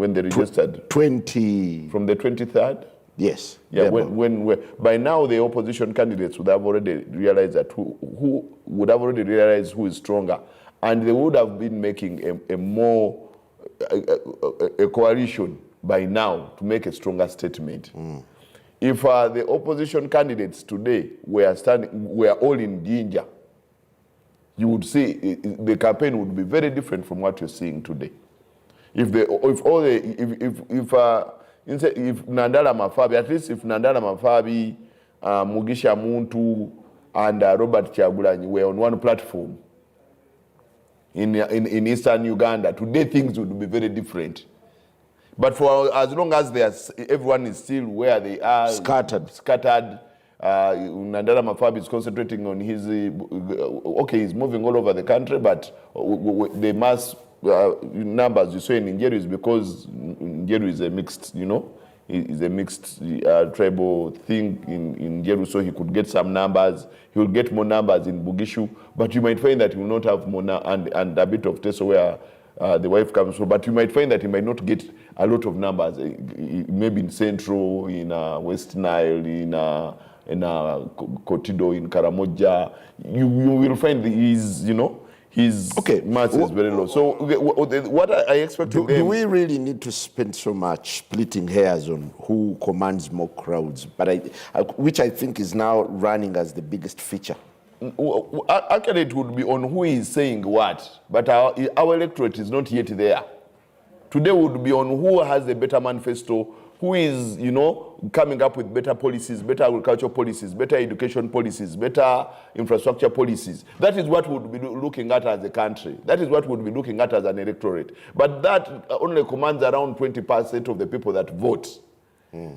when they registered? 20. From the 23rd? Yes. Yeah, when by now the opposition candidates would have already realized that who would have already realized who is stronger, and they would have been making a coalition by now to make a stronger statement. If the opposition candidates today were all in danger, you would see the campaign would be very different from what you're seeing today. If Nandala Mafabi, at least if Nandala Mafabi, Mugisha Muntu, and Robert Kyagulanyi were on one platform in eastern Uganda, today things would be very different. But for as long as everyone is still where they are, scattered. Nandala Mafabi is concentrating on his. He's moving all over the country, but the mass numbers you saw in Njeru is because Njeru is a mixed, is a mixed tribal thing in Njeru, so he could get some numbers. He will get more numbers in Bugishu, but you might find that he will not have more and a bit of Teso where the wife comes from. But you might find that he might not get a lot of numbers. Maybe in Central, in West Nile, in Kotido, in Karamoja, you will find his mass is very low. So what I expect do we really need to spend so much splitting hairs on who commands more crowds, which I think is now running as the biggest feature? Actually, it would be on who is saying what, but our electorate is not yet there. Today would be on who has a better manifesto, who is, coming up with better policies, better agricultural policies, better education policies, better infrastructure policies. That is what we would be looking at as a country. That is what we would be looking at as an electorate. But that only commands around 20% of the people that vote.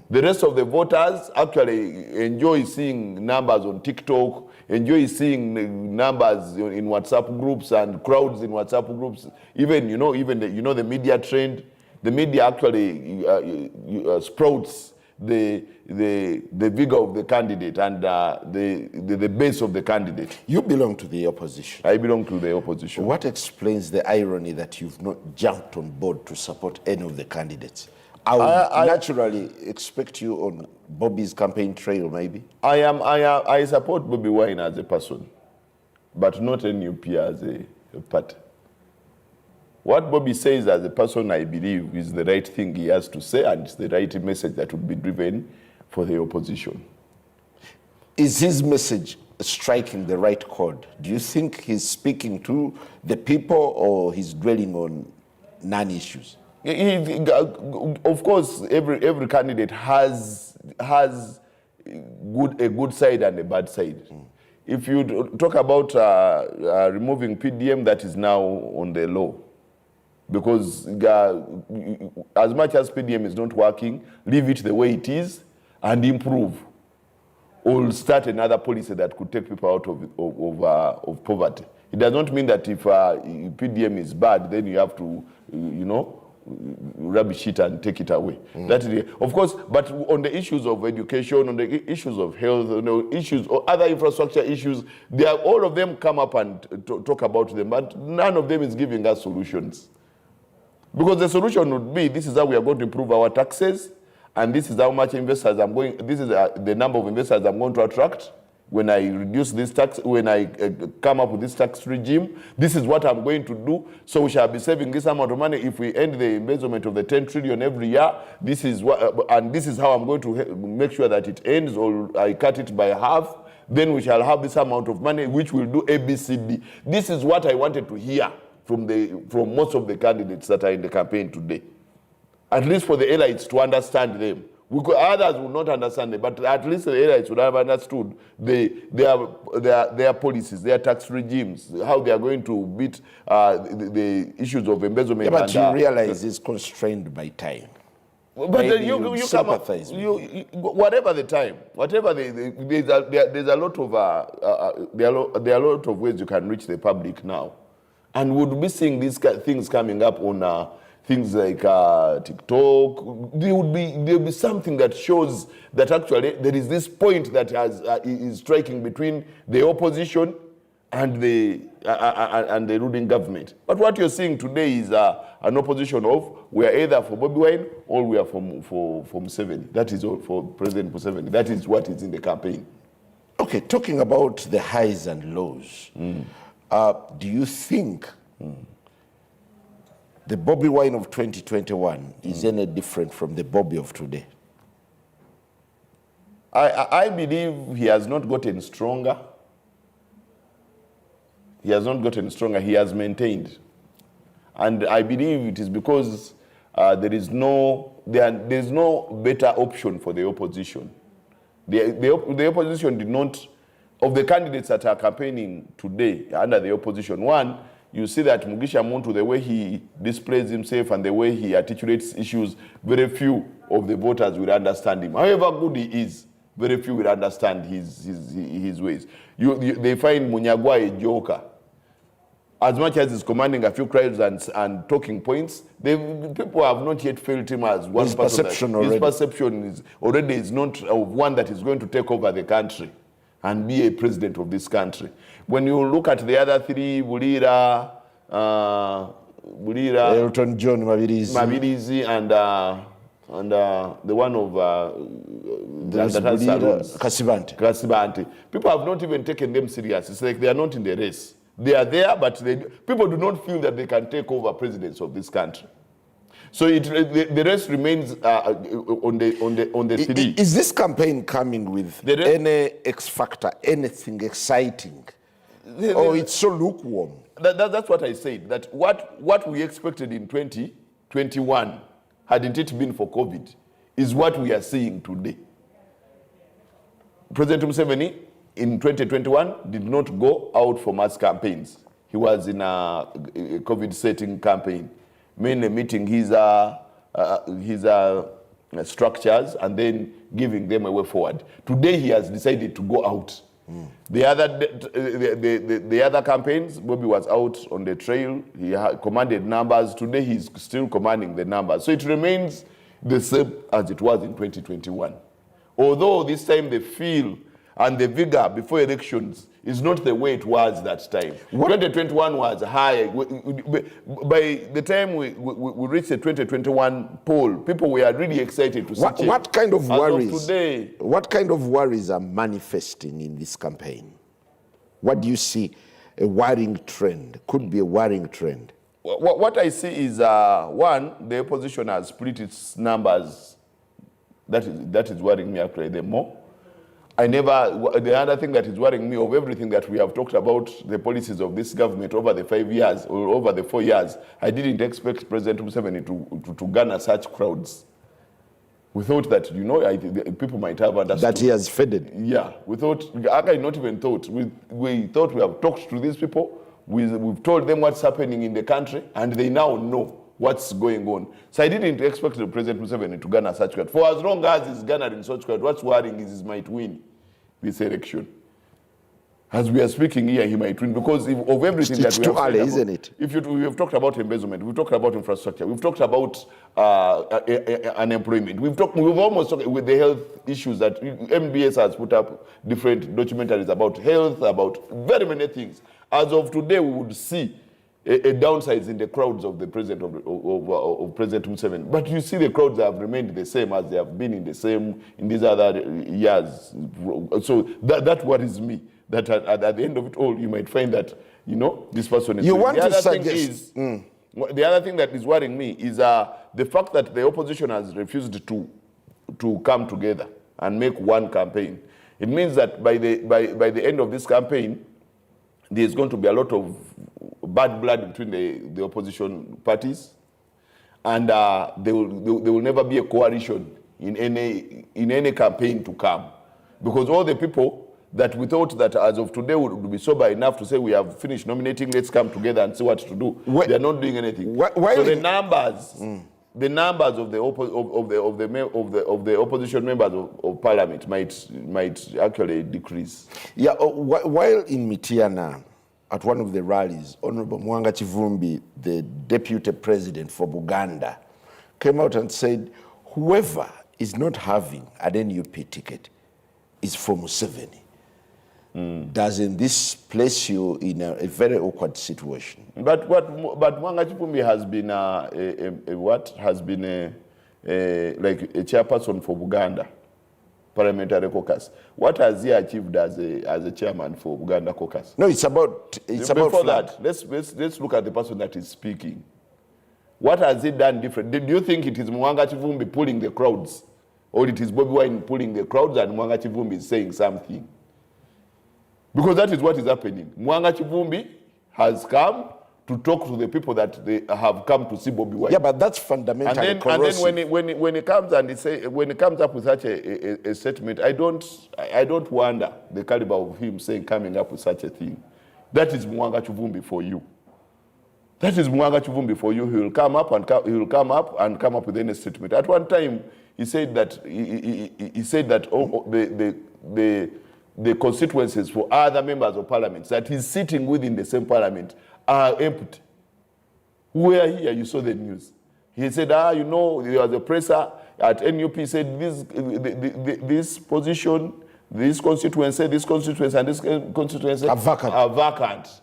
The rest of the voters actually enjoy seeing numbers on TikTok, enjoy seeing numbers in WhatsApp groups and crowds in WhatsApp groups. Even the media trend. The media actually sprouts the vigor of the candidate and the base of the candidate. You belong to the opposition. I belong to the opposition. What explains the irony that you've not jumped on board to support any of the candidates? I would naturally expect you on Bobby's campaign trail, maybe. I support Bobby Wine as a person, but not NUP as a party. What Bobby says as a person, I believe, is the right thing he has to say, and it's the right message that would be driven for the opposition. Is his message striking the right chord? Do you think he's speaking to the people, or he's dwelling on non-issues? Of course, every candidate has a good side and a bad side. If you talk about removing PDM, that is now on the law. Because as much as PDM is not working, leave it the way it is and improve. Or start another policy that could take people out of poverty. It does not mean that if PDM is bad, then you have to, rubbish it and take it away. That is, of course, but on the issues of education, on the issues of health, on the issues or other infrastructure issues, all of them come up and talk about them, but none of them is giving us solutions. Because the solution would be, this is how we are going to improve our taxes, and this is how much investors this is the number of investors I'm going to attract when I reduce this tax, when I come up with this tax regime. This is what I'm going to do. So we shall be saving this amount of money if we end the embezzlement of the 10 trillion every year. This is what, and this is how I'm going to make sure that it ends, or I cut it by half. Then we shall have this amount of money, which will do ABCD. This is what I wanted to hear from most of the candidates that are in the campaign today. At least for the elites to understand them. Others will not understand them, but at least the elites would have understood their policies, their tax regimes, how they are going to beat the issues of embezzlement. Yeah, but you realize it's constrained by time. But you come up, whatever the time, there's a lot of there are a lot of ways you can reach the public now. And we'll be seeing these things coming up on things like TikTok. There'll be something that shows that actually there is this point that is striking between the opposition and the ruling government. But what you're seeing today is an opposition of we are either for Bobi Wine or we are for Museveni. That is all for President Museveni. That is what is in the campaign. Okay, talking about the highs and lows, do you think the Bobi Wine of 2021 is any different from the Bobi of today? I believe he has not gotten stronger. He has not gotten stronger. He has maintained. And I believe it is because there is no better option for the opposition. The opposition did not, of the candidates that are campaigning today under the opposition, one, you see that Mugisha Muntu, the way he displays himself and the way he articulates issues, very few of the voters will understand him. However good he is, very few will understand his ways. They find Munyagwa a joker. As much as he's commanding a few crowds and talking points, people have not yet felt him as one His person. perception already. His perception is not of one that is going to take over the country and be a president of this country. When you look at the other three, Bulira, Elton John, Mabirizi, and the one of that has salons. Kasibante. People have not even taken them serious. It's like they are not in the race. They are there, but people do not feel that they can take over presidency of this country. So the rest remains on the three. Is this campaign coming with any X factor, anything exciting? Or it's so lukewarm? That's what I said. That what we expected in 2021, hadn't it been for COVID, is what we are seeing today. President Museveni in 2021 did not go out for mass campaigns. He was in a COVID setting campaign, mainly meeting his structures and then giving them a way forward. Today he has decided to go out. The other campaigns, Bobby was out on the trail. He commanded numbers. Today he's still commanding the numbers. So it remains the same as it was in 2021. Although this time the feel and the vigor before elections is not the way it was that time. 2021 was high. By the time we reached the 2021 poll, people were really excited to see change. What kind of worries? As of today, what kind of worries are manifesting in this campaign? What do you see? A worrying trend? Could be a worrying trend. What I see is one, the opposition has split its numbers. That is worrying me actually the more. The other thing that is worrying me of everything that we have talked about, the policies of this government over the 5 years or over the 4 years, I didn't expect President Museveni to garner such crowds. We thought that, people might have understood. That he has faded. Yeah, we thought, I not even thought. We thought we have talked to these people, we've told them what's happening in the country, and they now know what's going on. So I didn't expect the President Museveni to garner such crowd. For as long as he's garnering such crowd, what's worrying is he might win this election. As we are speaking here, he might win because of everything that we have early, about, isn't it? We have talked about embezzlement, we've talked about infrastructure, we've talked about unemployment, we've almost talked with the health issues that NBS has put up different documentaries about health, about very many things. As of today, we would see a downside in the crowds of the president of President Museveni. But you see the crowds have remained the same as they have been in these other years. So that worries me, that at the end of it all, you might find that, this person is... You want to suggest... The other thing that is worrying me is the fact that the opposition has refused to come together and make one campaign. It means that by the end of this campaign, there's going to be a lot of bad blood between the opposition parties, and there will never be a coalition in any campaign to come, because all the people that we thought that as of today would be sober enough to say we have finished nominating, let's come together and see what to do. They are not doing anything. So the numbers of the opposition members of parliament might actually decrease. Yeah. While in Mityana, at one of the rallies, Honorable Mwanga Chivumbi, the deputy president for Buganda, came out and said, whoever is not having an NUP ticket is for Museveni. doesn't this place you in a very awkward situation? But Mwanga Chipumbi has been like a chairperson for Buganda Parliamentary Caucus. What has he achieved as a chairman for Buganda Caucus? No, it's about Before flag. that, let's look at the person that is speaking. What has he done different? Do you think it is Mwanga Chivumbi pulling the crowds, or it is Bobi Wine pulling the crowds and Mwanga Chivumbi is saying something? Because that is what is happening. Mwanga Chivumbi has come to talk to the people that they have come to see Bobi Wine. Yeah, but that's fundamentally corrosive. And then when it comes and when it comes up with such a statement, I don't wonder the caliber of him coming up with such a thing. That is Mwanga Chivumbi for you. That is Mwanga Chivumbi for you. He will come up and come up with any statement. At one time, he said that the constituencies for other members of parliament that he's sitting within the same parliament are empty. Where here you saw the news. He said, there was a presser at NUP said this position, this constituency, and this constituency are vacant.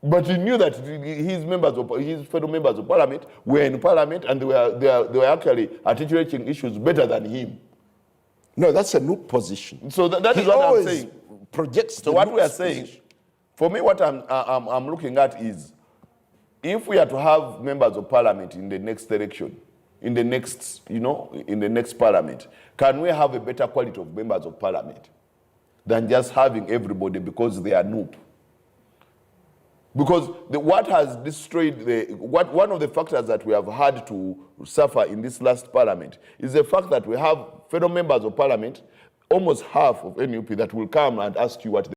But he knew that his fellow members of parliament were in parliament and they were actually articulating issues better than him. No, that's a new position. So that is what I'm saying. Projects. So what we are saying, for me, what I'm looking at is, if we are to have members of parliament in the next election, in the next parliament, can we have a better quality of members of parliament than just having everybody because they are noob? Because what has destroyed one of the factors that we have had to suffer in this last parliament is the fact that we have fellow members of parliament, almost half of NUP, that will come and ask you what